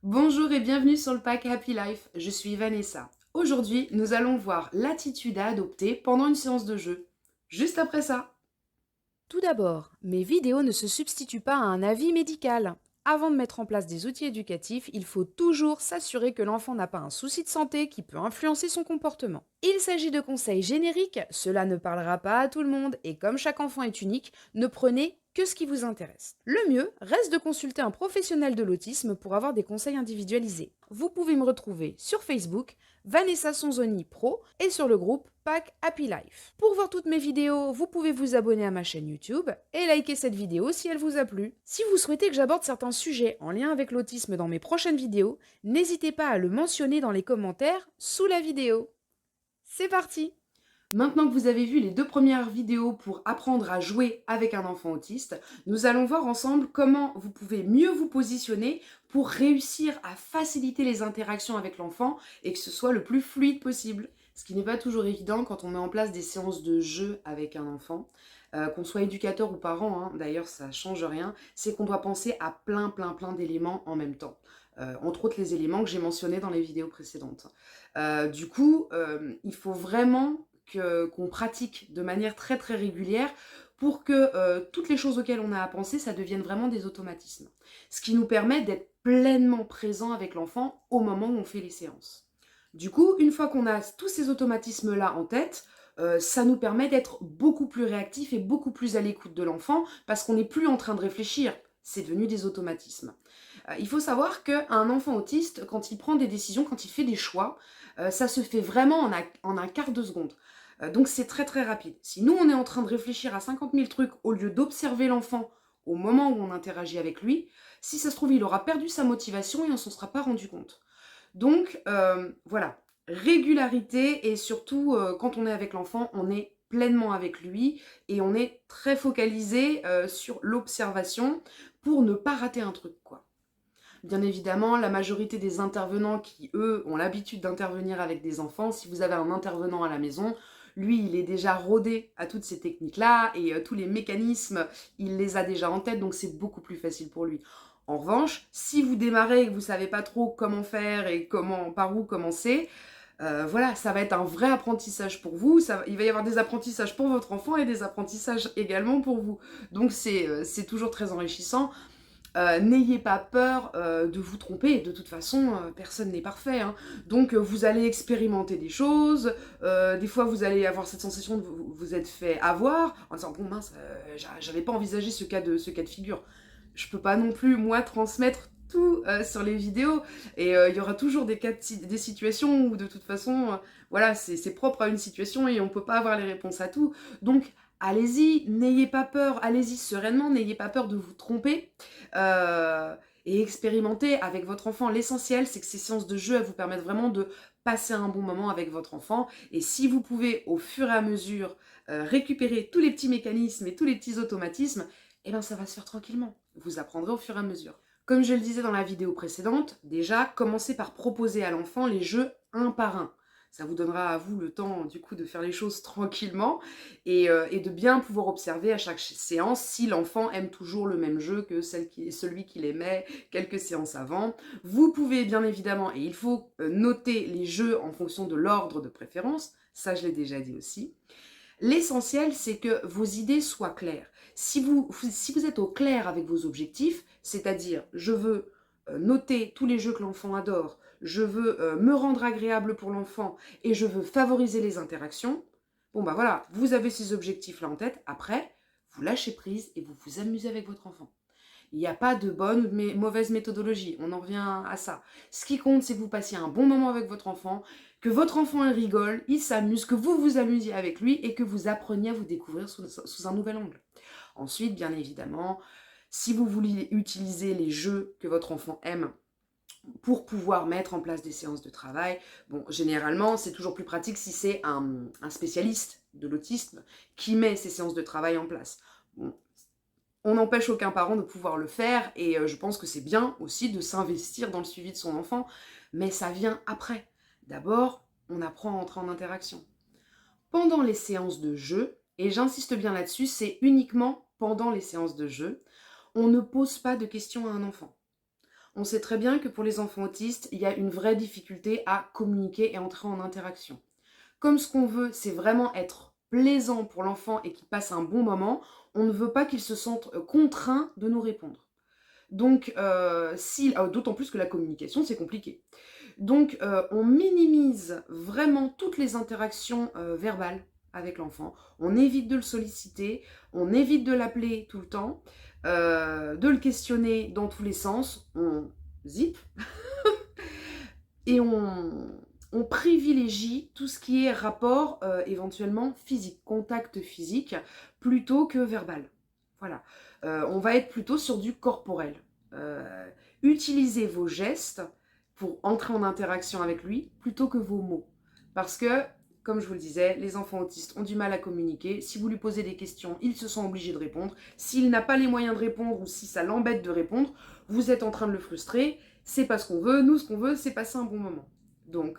Bonjour et bienvenue sur le pack Happy Life, je suis Vanessa. Aujourd'hui, nous allons voir l'attitude à adopter pendant une séance de jeu. Juste après ça. Tout d'abord, mes vidéos ne se substituent pas à un avis médical. Avant de mettre en place des outils éducatifs, il faut toujours s'assurer que l'enfant n'a pas un souci de santé qui peut influencer son comportement. Il s'agit de conseils génériques, cela ne parlera pas à tout le monde et comme chaque enfant est unique, ne prenez que ce qui vous intéresse. Le mieux reste de consulter un professionnel de l'autisme pour avoir des conseils individualisés. Vous pouvez me retrouver sur Facebook, Vanessa Sonzoni Pro et sur le groupe Pack Happy Life. Pour voir toutes mes vidéos, vous pouvez vous abonner à ma chaîne YouTube et liker cette vidéo si elle vous a plu. Si vous souhaitez que j'aborde certains sujets en lien avec l'autisme dans mes prochaines vidéos, n'hésitez pas à le mentionner dans les commentaires sous la vidéo. C'est parti! Maintenant que vous avez vu les deux premières vidéos pour apprendre à jouer avec un enfant autiste, nous allons voir ensemble comment vous pouvez mieux vous positionner pour réussir à faciliter les interactions avec l'enfant et que ce soit le plus fluide possible. Ce qui n'est pas toujours évident quand on met en place des séances de jeu avec un enfant. Qu'on soit éducateur ou parent, hein, d'ailleurs ça change rien, c'est qu'on doit penser à plein d'éléments en même temps. Entre autres les éléments que j'ai mentionnés dans les vidéos précédentes. Du coup, il faut vraiment qu'on pratique de manière très régulière pour que toutes les choses auxquelles on a à penser, ça devienne vraiment des automatismes. Ce qui nous permet d'être pleinement présent avec l'enfant au moment où on fait les séances. Du coup, une fois qu'on a tous ces automatismes-là en tête, ça nous permet d'être beaucoup plus réactif et beaucoup plus à l'écoute de l'enfant parce qu'on n'est plus en train de réfléchir, c'est devenu des automatismes. Il faut savoir qu'un enfant autiste, quand il prend des décisions, quand il fait des choix, ça se fait vraiment en un quart de seconde. Donc c'est très rapide. Si nous, on est en train de réfléchir à 50 000 trucs au lieu d'observer l'enfant au moment où on interagit avec lui, si ça se trouve, il aura perdu sa motivation et on s'en sera pas rendu compte. Donc voilà, régularité et surtout quand on est avec l'enfant, on est pleinement avec lui et on est très focalisé sur l'observation pour ne pas rater un truc, quoi. Bien évidemment, la majorité des intervenants qui, eux, ont l'habitude d'intervenir avec des enfants, si vous avez un intervenant à la maison, lui, il est déjà rodé à toutes ces techniques-là et tous les mécanismes, il les a déjà en tête, donc c'est beaucoup plus facile pour lui. En revanche, si vous démarrez et que vous savez pas trop comment faire et par où commencer, voilà, ça va être un vrai apprentissage pour vous. Il va y avoir des apprentissages pour votre enfant et des apprentissages également pour vous. Donc c'est toujours très enrichissant. N'ayez pas peur de vous tromper, de toute façon, personne n'est parfait, hein. Donc vous allez expérimenter des choses, des fois vous allez avoir cette sensation de vous être fait avoir, en disant bon mince, j'avais pas envisagé ce cas de figure. Je peux pas non plus, moi, transmettre tout sur les vidéos, et il y aura toujours des situations où de toute façon, voilà, c'est propre à une situation et on peut pas avoir les réponses à tout. Donc allez-y, n'ayez pas peur, allez-y sereinement, n'ayez pas peur de vous tromper euh, et expérimenter avec votre enfant. L'essentiel, c'est que ces séances de jeu, elles vous permettent vraiment de passer un bon moment avec votre enfant. Et si vous pouvez, au fur et à mesure, récupérer tous les petits mécanismes et tous les petits automatismes, eh bien, ça va se faire tranquillement. Vous apprendrez au fur et à mesure. Comme je le disais dans la vidéo précédente, déjà, commencez par proposer à l'enfant les jeux un par un. Ça vous donnera à vous le temps, du coup, de faire les choses tranquillement et de bien pouvoir observer à chaque séance si l'enfant aime toujours le même jeu que celui qu'il aimait quelques séances avant. Vous pouvez bien évidemment, et il faut noter les jeux en fonction de l'ordre de préférence, ça je l'ai déjà dit aussi. L'essentiel, c'est que vos idées soient claires. Si vous êtes au clair avec vos objectifs, c'est-à-dire je veux noter tous les jeux que l'enfant adore, je veux me rendre agréable pour l'enfant et je veux favoriser les interactions, bon bah voilà, vous avez ces objectifs-là en tête, après, vous lâchez prise et vous vous amusez avec votre enfant. Il n'y a pas de bonne ou de mauvaise méthodologie, on en revient à ça. Ce qui compte, c'est que vous passiez un bon moment avec votre enfant, que votre enfant il rigole, il s'amuse, que vous vous amusiez avec lui et que vous appreniez à vous découvrir sous un nouvel angle. Ensuite, bien évidemment, si vous voulez utiliser les jeux que votre enfant aime pour pouvoir mettre en place des séances de travail, bon, généralement, c'est toujours plus pratique si c'est un spécialiste de l'autisme qui met ces séances de travail en place. Bon, on n'empêche aucun parent de pouvoir le faire et je pense que c'est bien aussi de s'investir dans le suivi de son enfant, mais ça vient après. D'abord, on apprend à entrer en interaction. Pendant les séances de jeu, et j'insiste bien là-dessus, c'est uniquement pendant les séances de jeu, on ne pose pas de questions à un enfant. On sait très bien que pour les enfants autistes, il y a une vraie difficulté à communiquer et entrer en interaction. Comme ce qu'on veut, c'est vraiment être plaisant pour l'enfant et qu'il passe un bon moment, on ne veut pas qu'il se sente contraint de nous répondre. Donc, d'autant plus que la communication, c'est compliqué. Donc, on minimise vraiment toutes les interactions verbales avec l'enfant. On évite de le solliciter, on évite de l'appeler tout le temps, de le questionner dans tous les sens. On zip et on privilégie tout ce qui est rapport éventuellement physique, contact physique, plutôt que verbal. Voilà. On va être plutôt sur du corporel. Euh, Utilisez vos gestes pour entrer en interaction avec lui plutôt que vos mots. Parce que, comme je vous le disais, les enfants autistes ont du mal à communiquer. Si vous lui posez des questions, il se sent obligé de répondre. S'il n'a pas les moyens de répondre ou si ça l'embête de répondre, vous êtes en train de le frustrer. C'est pas ce qu'on veut. Nous, ce qu'on veut, c'est passer un bon moment. Donc,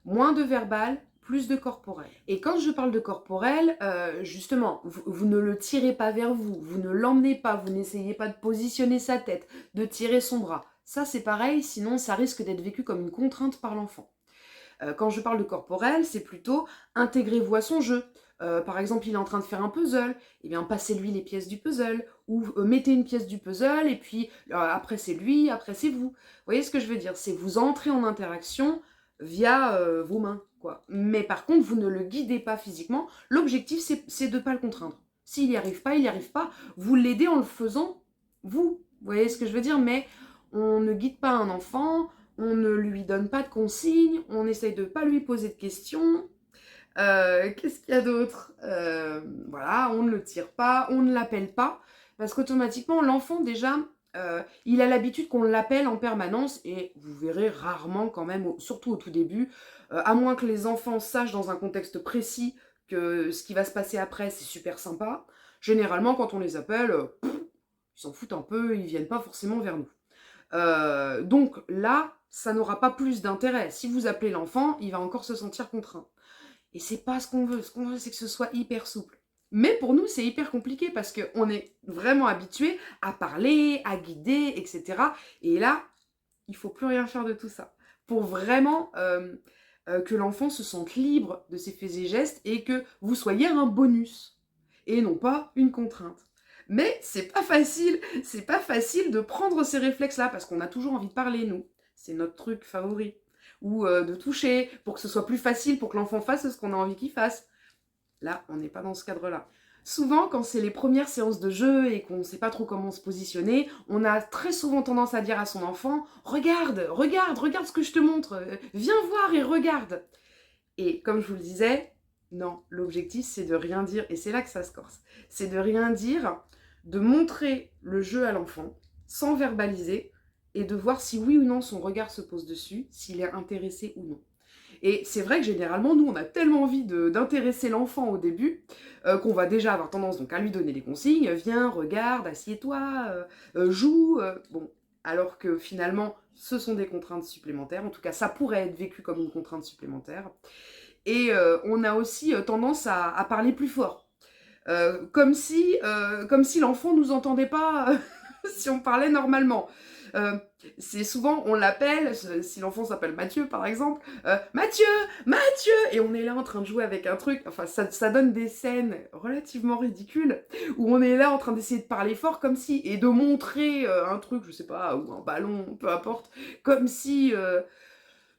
moins de verbal, plus de corporel. Et quand je parle de corporel, justement, vous ne le tirez pas vers vous, vous ne l'emmenez pas, vous n'essayez pas de positionner sa tête, de tirer son bras. Ça, c'est pareil, sinon ça risque d'être vécu comme une contrainte par l'enfant. Quand je parle de corporel, c'est plutôt intégrez-vous à son jeu. Par exemple, il est en train de faire un puzzle, et bien passez-lui les pièces du puzzle, ou mettez une pièce du puzzle, et puis après c'est lui, après c'est vous. Vous voyez ce que je veux dire? C'est vous entrez en interaction via vos mains, quoi. Mais par contre, vous ne le guidez pas physiquement. L'objectif, c'est de ne pas le contraindre. S'il n'y arrive pas, il n'y arrive pas. Vous l'aidez en le faisant, vous. Vous voyez ce que je veux dire? Mais on ne guide pas un enfant, on ne lui donne pas de consignes, on essaye de ne pas lui poser de questions. Qu'est-ce qu'il y a d'autre? Voilà, on ne le tire pas, on ne l'appelle pas, parce qu'automatiquement, l'enfant, déjà, il a l'habitude qu'on l'appelle en permanence, et vous verrez rarement quand même, surtout au tout début, à moins que les enfants sachent dans un contexte précis que ce qui va se passer après, c'est super sympa. Généralement, quand on les appelle, ils s'en foutent un peu, ils viennent pas forcément vers nous. Donc là, ça n'aura pas plus d'intérêt. Si vous appelez l'enfant, il va encore se sentir contraint. Et c'est pas ce qu'on veut. Ce qu'on veut, c'est que ce soit hyper souple. Mais pour nous, c'est hyper compliqué parce qu'on est vraiment habitué à parler, à guider, etc. Et là, il faut plus rien faire de tout ça. Pour vraiment que l'enfant se sente libre de ses faits et gestes et que vous soyez un bonus et non pas une contrainte. Mais c'est pas facile de prendre ces réflexes-là parce qu'on a toujours envie de parler, nous. C'est notre truc favori. Ou de toucher pour que ce soit plus facile pour que l'enfant fasse ce qu'on a envie qu'il fasse. Là, on n'est pas dans ce cadre-là. Souvent, quand c'est les premières séances de jeu et qu'on ne sait pas trop comment se positionner, on a très souvent tendance à dire à son enfant « Regarde, regarde, regarde ce que je te montre, viens voir et regarde !» Et comme je vous le disais, non, l'objectif c'est de rien dire, et c'est là que ça se corse. C'est de rien dire, de montrer le jeu à l'enfant, sans verbaliser, et de voir si oui ou non son regard se pose dessus, s'il est intéressé ou non. Et c'est vrai que généralement, nous, on a tellement envie d'intéresser l'enfant au début qu'on va déjà avoir tendance donc, à lui donner des consignes. Viens, regarde, assieds-toi, joue. Bon, alors que finalement, ce sont des contraintes supplémentaires. En tout cas, ça pourrait être vécu comme une contrainte supplémentaire. Et on a aussi tendance à parler plus fort. Comme si l'enfant nous entendait pas si on parlait normalement. C'est souvent, on l'appelle, si l'enfant s'appelle Mathieu par exemple, Mathieu, Mathieu, et on est là en train de jouer avec un truc, enfin ça donne des scènes relativement ridicules, où on est là en train d'essayer de parler fort comme si, et de montrer un truc, je sais pas, ou un ballon, peu importe, comme si,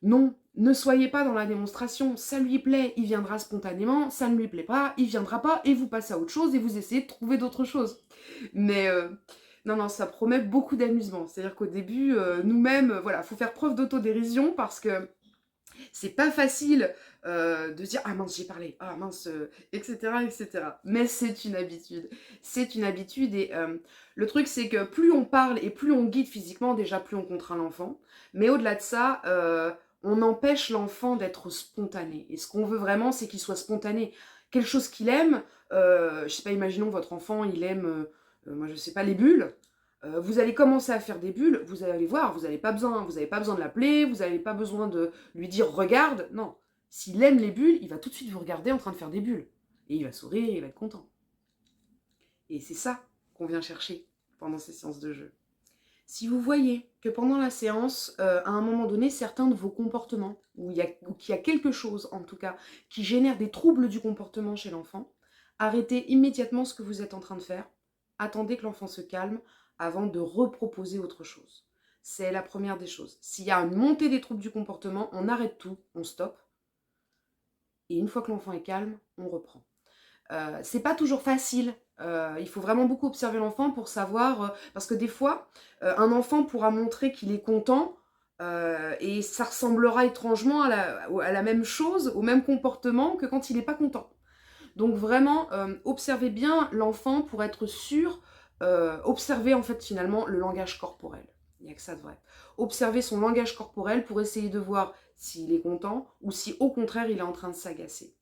non, ne soyez pas dans la démonstration, ça lui plaît, il viendra spontanément, ça ne lui plaît pas, il viendra pas, et vous passez à autre chose, et vous essayez de trouver d'autres choses. Mais non, ça promet beaucoup d'amusement. C'est-à-dire qu'au début, nous-mêmes, voilà, faut faire preuve d'autodérision parce que c'est pas facile de dire ah mince j'ai parlé, ah mince, etc., etc. Mais c'est une habitude. C'est une habitude et le truc c'est que plus on parle et plus on guide physiquement, déjà plus on contraint l'enfant. Mais au-delà de ça, on empêche l'enfant d'être spontané. Et ce qu'on veut vraiment, c'est qu'il soit spontané. Quelque chose qu'il aime, je sais pas, imaginons votre enfant, il aime, moi je sais pas, les bulles. Vous allez commencer à faire des bulles, vous allez voir, vous n'avez pas besoin de l'appeler, vous n'avez pas besoin de lui dire regarde, non. S'il aime les bulles, il va tout de suite vous regarder en train de faire des bulles. Et il va sourire, il va être content. Et c'est ça qu'on vient chercher pendant ces séances de jeu. Si vous voyez que pendant la séance, à un moment donné, certains de vos comportements, ou qu'il y a quelque chose en tout cas, qui génère des troubles du comportement chez l'enfant, arrêtez immédiatement ce que vous êtes en train de faire. Attendez que l'enfant se calme avant de reproposer autre chose. C'est la première des choses. S'il y a une montée des troubles du comportement, on arrête tout, on stoppe. Et une fois que l'enfant est calme, on reprend. C'est pas toujours facile. Il faut vraiment beaucoup observer l'enfant pour savoir, parce que des fois, un enfant pourra montrer qu'il est content, et ça ressemblera étrangement à la même chose, au même comportement que quand il n'est pas content. Donc vraiment, observez bien l'enfant pour être sûr, observez en fait finalement le langage corporel. Il n'y a que ça de vrai. Observez son langage corporel pour essayer de voir s'il est content ou si au contraire il est en train de s'agacer.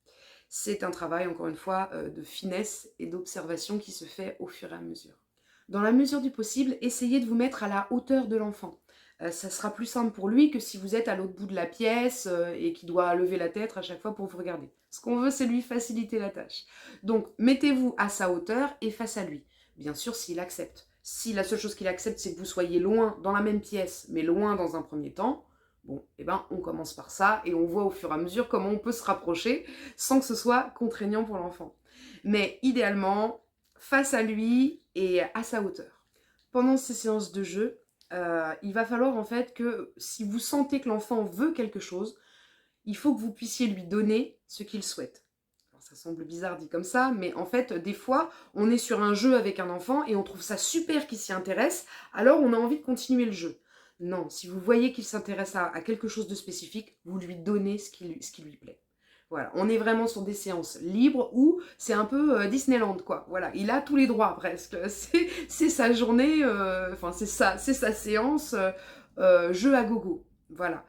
C'est un travail, encore une fois, de finesse et d'observation qui se fait au fur et à mesure. Dans la mesure du possible, essayez de vous mettre à la hauteur de l'enfant. Ça sera plus simple pour lui que si vous êtes à l'autre bout de la pièce et qu'il doit lever la tête à chaque fois pour vous regarder. Ce qu'on veut, c'est lui faciliter la tâche. Donc, mettez-vous à sa hauteur et face à lui. Bien sûr, s'il accepte. Si la seule chose qu'il accepte, c'est que vous soyez loin dans la même pièce, mais loin dans un premier temps, bon, eh ben, on commence par ça et on voit au fur et à mesure comment on peut se rapprocher sans que ce soit contraignant pour l'enfant. Mais idéalement, face à lui et à sa hauteur. Pendant ces séances de jeu, il va falloir en fait que si vous sentez que l'enfant veut quelque chose, il faut que vous puissiez lui donner ce qu'il souhaite. Alors, ça semble bizarre dit comme ça, mais en fait, des fois, on est sur un jeu avec un enfant et on trouve ça super qu'il s'y intéresse, alors on a envie de continuer le jeu. Non, si vous voyez qu'il s'intéresse à quelque chose de spécifique, vous lui donnez ce qui lui plaît. Voilà, on est vraiment sur des séances libres où c'est un peu Disneyland, quoi. Voilà, il a tous les droits presque. C'est sa journée, enfin c'est sa séance jeu à gogo. Voilà.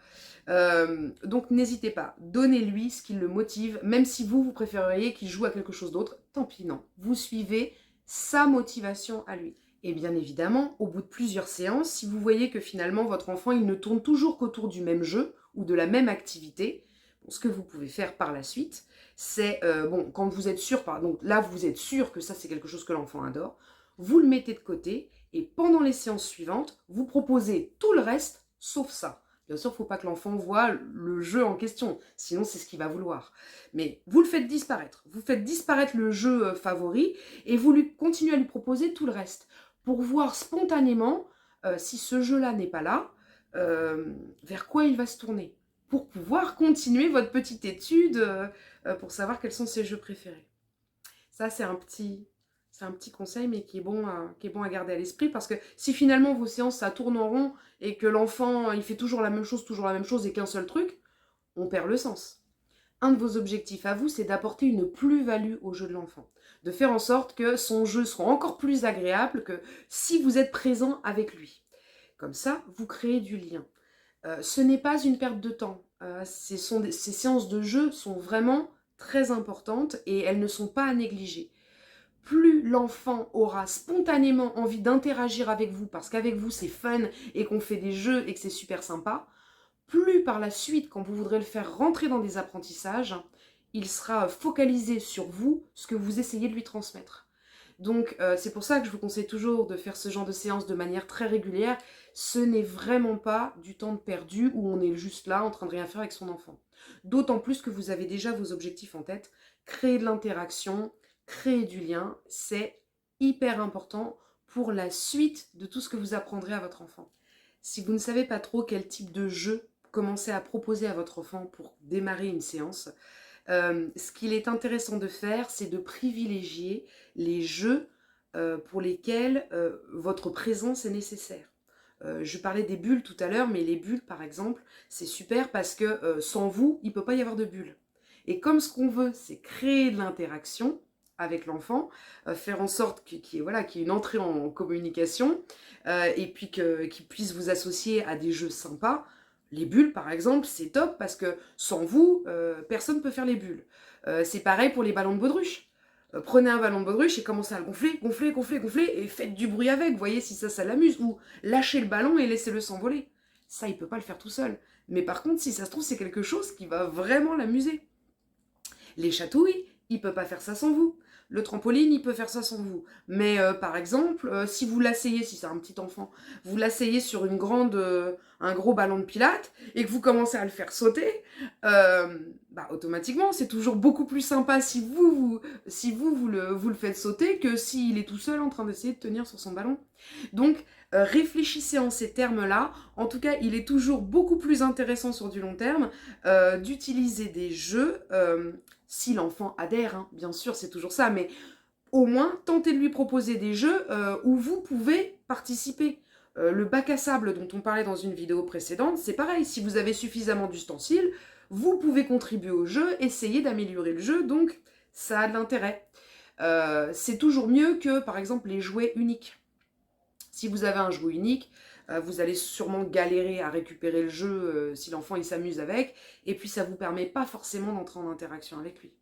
Donc n'hésitez pas, donnez-lui ce qui le motive, même si vous préféreriez qu'il joue à quelque chose d'autre, tant pis non. Vous suivez sa motivation à lui. Et bien évidemment, au bout de plusieurs séances, si vous voyez que finalement votre enfant il ne tourne toujours qu'autour du même jeu ou de la même activité, bon, ce que vous pouvez faire par la suite, c'est, bon, quand vous êtes sûr, donc là vous êtes sûr que ça c'est quelque chose que l'enfant adore, vous le mettez de côté et pendant les séances suivantes, vous proposez tout le reste sauf ça. Bien sûr, il ne faut pas que l'enfant voit le jeu en question, sinon c'est ce qu'il va vouloir. Mais vous le faites disparaître. Vous faites disparaître le jeu favori et vous continuez à lui proposer tout le reste pour voir spontanément si ce jeu-là n'est pas là, vers quoi il va se tourner, pour pouvoir continuer votre petite étude pour savoir quels sont ses jeux préférés. Ça, c'est un petit conseil, mais qui est bon à garder à l'esprit, parce que si finalement vos séances, ça tourne en rond, et que l'enfant, il fait toujours la même chose, et qu'un seul truc, on perd le sens. Un de vos objectifs à vous, c'est d'apporter une plus-value au jeu de l'enfant. De faire en sorte que son jeu soit encore plus agréable que si vous êtes présent avec lui. Comme ça, vous créez du lien. Ce n'est pas une perte de temps. Ces séances de jeu sont vraiment très importantes et elles ne sont pas à négliger. Plus l'enfant aura spontanément envie d'interagir avec vous, parce qu'avec vous c'est fun et qu'on fait des jeux et que c'est super sympa, plus par la suite, quand vous voudrez le faire rentrer dans des apprentissages, il sera focalisé sur vous, ce que vous essayez de lui transmettre. Donc c'est pour ça que je vous conseille toujours de faire ce genre de séance de manière très régulière. Ce n'est vraiment pas du temps perdu où on est juste là en train de rien faire avec son enfant. D'autant plus que vous avez déjà vos objectifs en tête. Créer de l'interaction, créer du lien, c'est hyper important pour la suite de tout ce que vous apprendrez à votre enfant. Si vous ne savez pas trop quel type de jeu commencer à proposer à votre enfant pour démarrer une séance, ce qu'il est intéressant de faire, c'est de privilégier les jeux pour lesquels votre présence est nécessaire. Je parlais des bulles tout à l'heure, mais les bulles, par exemple, c'est super parce que sans vous, il ne peut pas y avoir de bulles. Et comme ce qu'on veut, c'est créer de l'interaction avec l'enfant, faire en sorte qu'il y ait une entrée en communication, et puis qu'il puisse vous associer à des jeux sympas. Les bulles, par exemple, c'est top parce que sans vous, personne ne peut faire les bulles. C'est pareil pour les ballons de baudruche. Prenez un ballon de baudruche et commencez à le gonfler, et faites du bruit avec, voyez si ça l'amuse. Ou lâchez le ballon et laissez-le s'envoler. Ça, il ne peut pas le faire tout seul. Mais par contre, si ça se trouve, c'est quelque chose qui va vraiment l'amuser. Les chatouilles, il ne peut pas faire ça sans vous. Le trampoline, il peut faire ça sans vous. Mais par exemple, si vous l'asseyez, si c'est un petit enfant, vous l'asseyez sur un gros ballon de pilates et que vous commencez à le faire sauter, automatiquement, c'est toujours beaucoup plus sympa si vous le faites sauter que s'il est tout seul en train d'essayer de tenir sur son ballon. Donc, réfléchissez en ces termes-là. En tout cas, il est toujours beaucoup plus intéressant sur du long terme d'utiliser des jeux, si l'enfant adhère, hein, bien sûr, c'est toujours ça, mais au moins, tentez de lui proposer des jeux où vous pouvez participer. Le bac à sable dont on parlait dans une vidéo précédente, c'est pareil, si vous avez suffisamment d'ustensiles, vous pouvez contribuer au jeu, essayer d'améliorer le jeu, donc ça a de l'intérêt. C'est toujours mieux que, par exemple, les jouets uniques. Si vous avez un jouet unique, vous allez sûrement galérer à récupérer le jeu si l'enfant il s'amuse avec, et puis ça ne vous permet pas forcément d'entrer en interaction avec lui.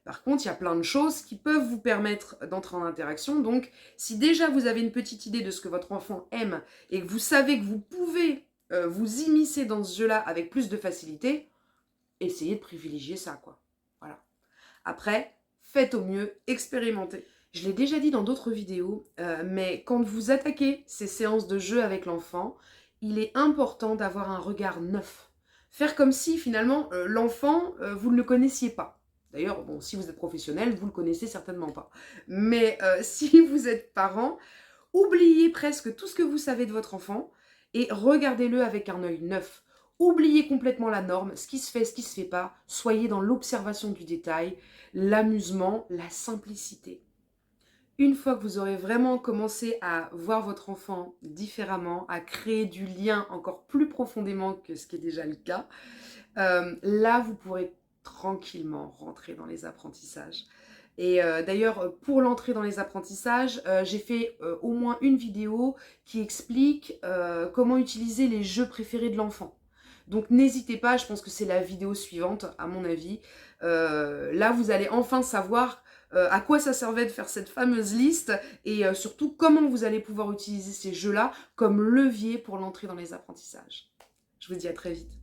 Par contre, il y a plein de choses qui peuvent vous permettre d'entrer en interaction, donc si déjà vous avez une petite idée de ce que votre enfant aime, et que vous savez que vous pouvez vous immiscer dans ce jeu-là avec plus de facilité, essayez de privilégier ça, quoi. Voilà. Après, faites au mieux, expérimentez. Je l'ai déjà dit dans d'autres vidéos, mais quand vous attaquez ces séances de jeu avec l'enfant, il est important d'avoir un regard neuf. Faire comme si finalement l'enfant, vous ne le connaissiez pas. D'ailleurs, bon, si vous êtes professionnel, vous ne le connaissez certainement pas. Mais si vous êtes parent, oubliez presque tout ce que vous savez de votre enfant et regardez-le avec un œil neuf. Oubliez complètement la norme, ce qui se fait, ce qui ne se fait pas. Soyez dans l'observation du détail, l'amusement, la simplicité. Une fois que vous aurez vraiment commencé à voir votre enfant différemment, à créer du lien encore plus profondément que ce qui est déjà le cas, là, vous pourrez tranquillement rentrer dans les apprentissages. Et d'ailleurs, pour l'entrée dans les apprentissages, j'ai fait au moins une vidéo qui explique comment utiliser les jeux préférés de l'enfant. Donc n'hésitez pas, je pense que c'est la vidéo suivante, à mon avis. Là, vous allez enfin savoir à quoi ça servait de faire cette fameuse liste et surtout comment vous allez pouvoir utiliser ces jeux-là comme levier pour l'entrée dans les apprentissages. Je vous dis à très vite.